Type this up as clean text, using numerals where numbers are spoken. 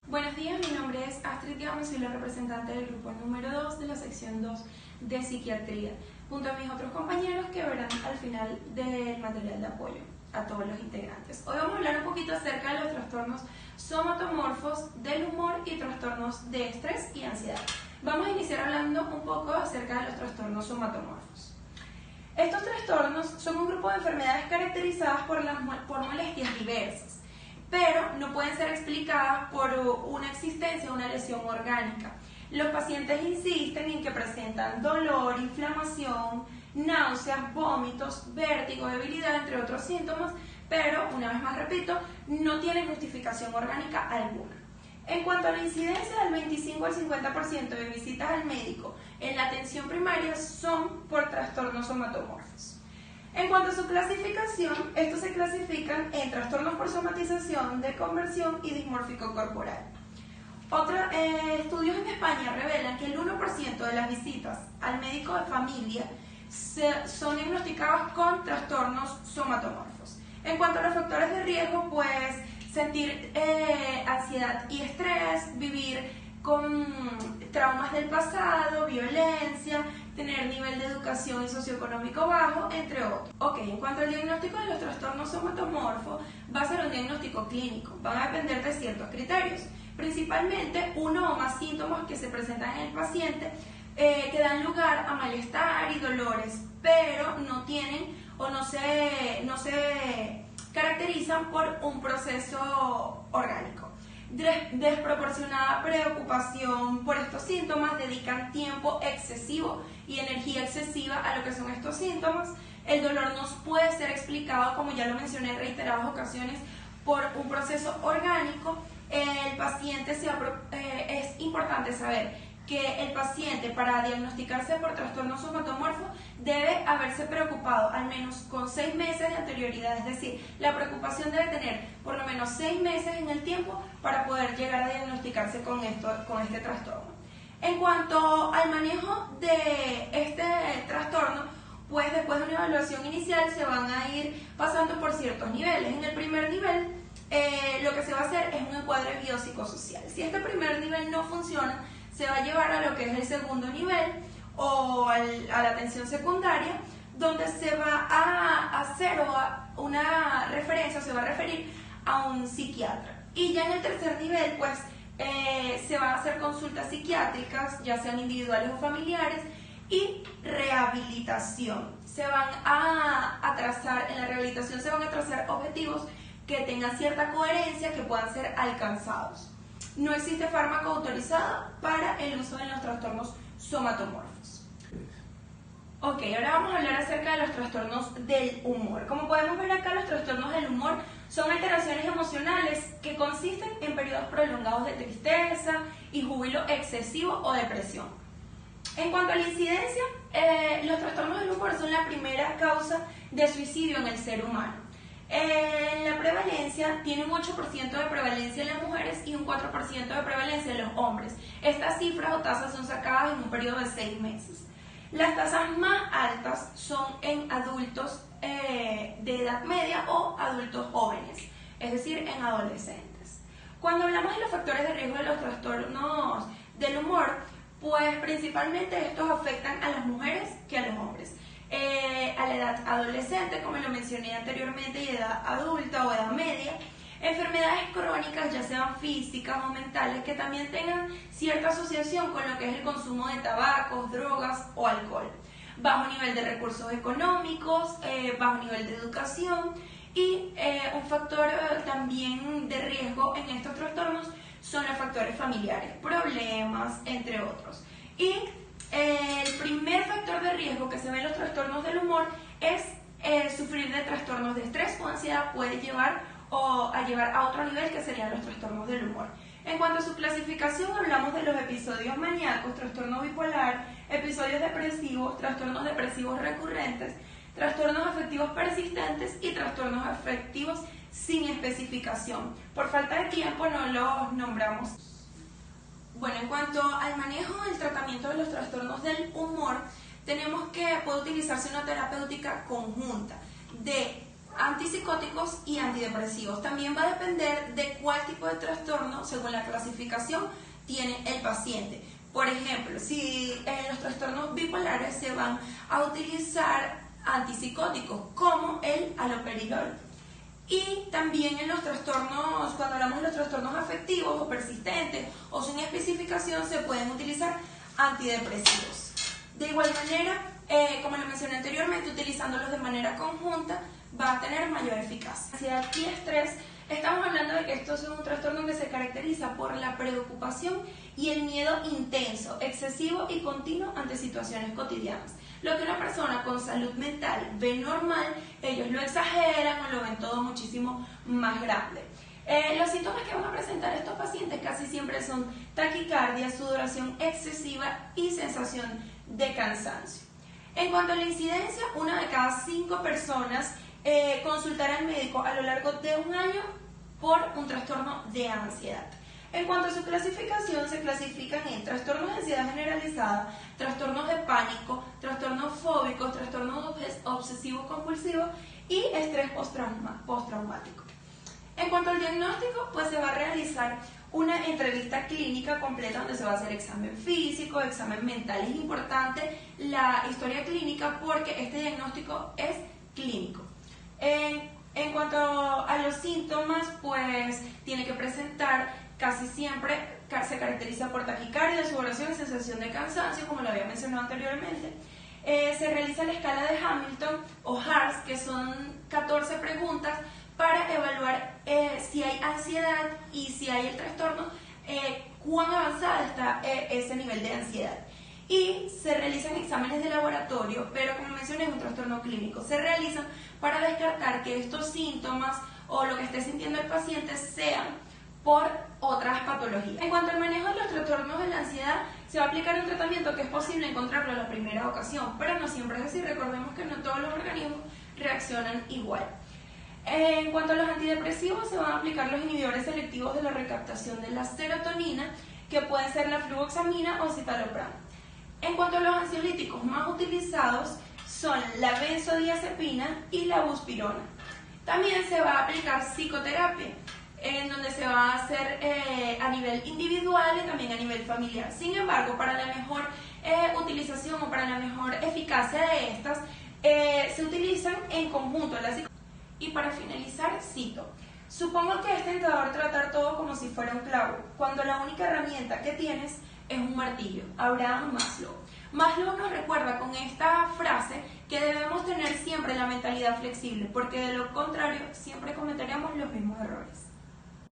Buenos días, mi nombre es Astrid Gama, soy la representante del grupo número 2 de la sección 2 de psiquiatría, junto a mis otros compañeros que verán al final del material de apoyo a todos los integrantes. Hoy vamos a hablar un poquito acerca de los trastornos somatomorfos del humor y trastornos de estrés y ansiedad. Vamos a iniciar hablando un poco acerca de los trastornos somatomorfos. Estos trastornos son un grupo de enfermedades caracterizadas por molestias diversas, pero no pueden ser explicadas por una existencia de una lesión orgánica. Los pacientes insisten en que presentan dolor, inflamación, náuseas, vómitos, vértigo, debilidad, entre otros síntomas, pero, una vez más repito, no tienen justificación orgánica alguna. En cuanto a la incidencia, del 25 al 50% de visitas al médico en la atención primaria son por trastornos somatomorfos. En cuanto a su clasificación, estos se clasifican en trastornos por somatización, de conversión y dismórfico corporal. Estudios en España revelan que el 1% de las visitas al médico de familia son diagnosticados con trastornos somatomorfos. En cuanto a los factores de riesgo, pues sentir ansiedad y estrés, vivir con traumas del pasado, violencia, tener nivel de educación y socioeconómico bajo, entre otros. En cuanto al diagnóstico de los trastornos somatomorfos, va a ser un diagnóstico clínico, van a depender de ciertos criterios, principalmente uno o más síntomas que se presentan en el paciente que dan lugar a malestar y dolores, pero no tienen o no se caracterizan por un proceso orgánico. Desproporcionada preocupación por estos síntomas, dedican tiempo excesivo y energía excesiva a lo que son estos síntomas. El dolor no puede ser explicado, como ya lo mencioné en reiteradas ocasiones, por un proceso orgánico. Es importante saber que el paciente, para diagnosticarse por trastorno somatomorfo, debe haberse preocupado al menos con 6 meses de anterioridad, es decir, la preocupación debe tener por lo menos 6 meses en el tiempo para poder llegar a diagnosticarse con este trastorno. En cuanto al manejo de este trastorno, pues después de una evaluación inicial se van a ir pasando por ciertos niveles. En el primer nivel, lo que se va a hacer es un encuadre biopsicosocial. Si este primer nivel no funciona, se va a llevar a lo que es el segundo nivel o a la atención secundaria, donde se va a hacer una referencia, se va a referir a un psiquiatra. Y ya en el tercer nivel, pues, se van a hacer consultas psiquiátricas, ya sean individuales o familiares, y rehabilitación. En la rehabilitación se van a trazar objetivos que tengan cierta coherencia, que puedan ser alcanzados. No existe fármaco autorizado para el uso de los trastornos somatomorfos. Ahora vamos a hablar acerca de los trastornos del humor. Como podemos ver acá, los trastornos del humor son alteraciones emocionales que consisten en periodos prolongados de tristeza y júbilo excesivo o depresión. En cuanto a la incidencia, los trastornos del humor son la primera causa de suicidio en el ser humano. La prevalencia tiene un 8% de prevalencia en las mujeres y un 4% de prevalencia en los hombres. Estas cifras o tasas son sacadas en un periodo de 6 meses. Las tasas más altas son en adultos de edad media o adultos jóvenes, es decir, en adolescentes. Cuando hablamos de los factores de riesgo de los trastornos del humor, pues principalmente estos afectan a las mujeres que a los hombres. A la edad adolescente, como lo mencioné anteriormente, y edad adulta o edad media, enfermedades crónicas, ya sean físicas o mentales, que también tengan cierta asociación con lo que es el consumo de tabacos, drogas o alcohol, bajo nivel de recursos económicos, bajo nivel de educación, y un factor también de riesgo en estos trastornos son los factores familiares, problemas, entre otros. Y el primer factor de riesgo que se ve en los trastornos del humor es sufrir de trastornos de estrés o ansiedad, puede llevar a otro nivel, que serían los trastornos del humor. En cuanto a su clasificación, hablamos de los episodios maníacos, trastorno bipolar, episodios depresivos, trastornos depresivos recurrentes, trastornos afectivos persistentes y trastornos afectivos sin especificación. Por falta de tiempo no los nombramos. En cuanto al manejo del tratamiento de los trastornos del humor, tenemos que puede utilizarse una terapéutica conjunta de antipsicóticos y antidepresivos. También va a depender de cuál tipo de trastorno, según la clasificación, tiene el paciente. Por ejemplo, si en los trastornos bipolares se van a utilizar antipsicóticos como el haloperidol. Y también en los trastornos, cuando hablamos de los trastornos afectivos o persistentes o sin especificación, se pueden utilizar antidepresivos. De igual manera, como lo mencioné anteriormente, utilizándolos de manera conjunta va a tener mayor eficacia. Ansiedad y estrés, estamos hablando de que estos son un trastorno que se caracteriza por la preocupación y el miedo intenso, excesivo y continuo ante situaciones cotidianas. Lo que una persona con salud mental ve normal, ellos lo exageran o lo ven todo muchísimo más grande. Los síntomas que van a presentar estos pacientes casi siempre son taquicardia, sudoración excesiva y sensación de cansancio. En cuanto a la incidencia, 1 de cada 5 personas consultará al médico a lo largo de un año por un trastorno de ansiedad. En cuanto a su clasificación, se clasifican en trastornos de ansiedad generalizada, trastornos de pánico, trastornos fóbicos, trastornos obsesivos compulsivos y estrés postraumático. En cuanto al diagnóstico, pues se va a realizar una entrevista clínica completa donde se va a hacer examen físico, examen mental. Es importante la historia clínica porque este diagnóstico es clínico. En cuanto a los síntomas, pues tiene que presentar casi siempre, se caracteriza por taquicardia, sudoración y sensación de cansancio, como lo había mencionado anteriormente. Se realiza la escala de Hamilton o HARS, que son 14 preguntas para evaluar si hay ansiedad y si hay el trastorno, cuán avanzada está ese nivel de ansiedad. Y se realizan exámenes de laboratorio, pero como mencioné es un trastorno clínico. Se realizan para descartar que estos síntomas o lo que esté sintiendo el paciente sean por otras patologías. En cuanto al manejo de los trastornos de la ansiedad, se va a aplicar un tratamiento que es posible encontrarlo en la primera ocasión, pero no siempre es así. Recordemos que no todos los organismos reaccionan igual. En cuanto a los antidepresivos, se van a aplicar los inhibidores selectivos de la recaptación de la serotonina, que pueden ser la fluvoxamina o citalopram. En cuanto a los ansiolíticos más utilizados son la benzodiazepina y la buspirona. También se va a aplicar psicoterapia, en donde se va a hacer a nivel individual y también a nivel familiar. Sin embargo, para la mejor utilización o para la mejor eficacia de estas, se utilizan en conjunto la psicoterapia. Y para finalizar, cito: supongo que es tentador tratar todo como si fuera un clavo, cuando la única herramienta que tienes es un martillo. Abraham Maslow. Maslow nos recuerda con esta frase que debemos tener siempre la mentalidad flexible, porque de lo contrario siempre cometeremos los mismos errores.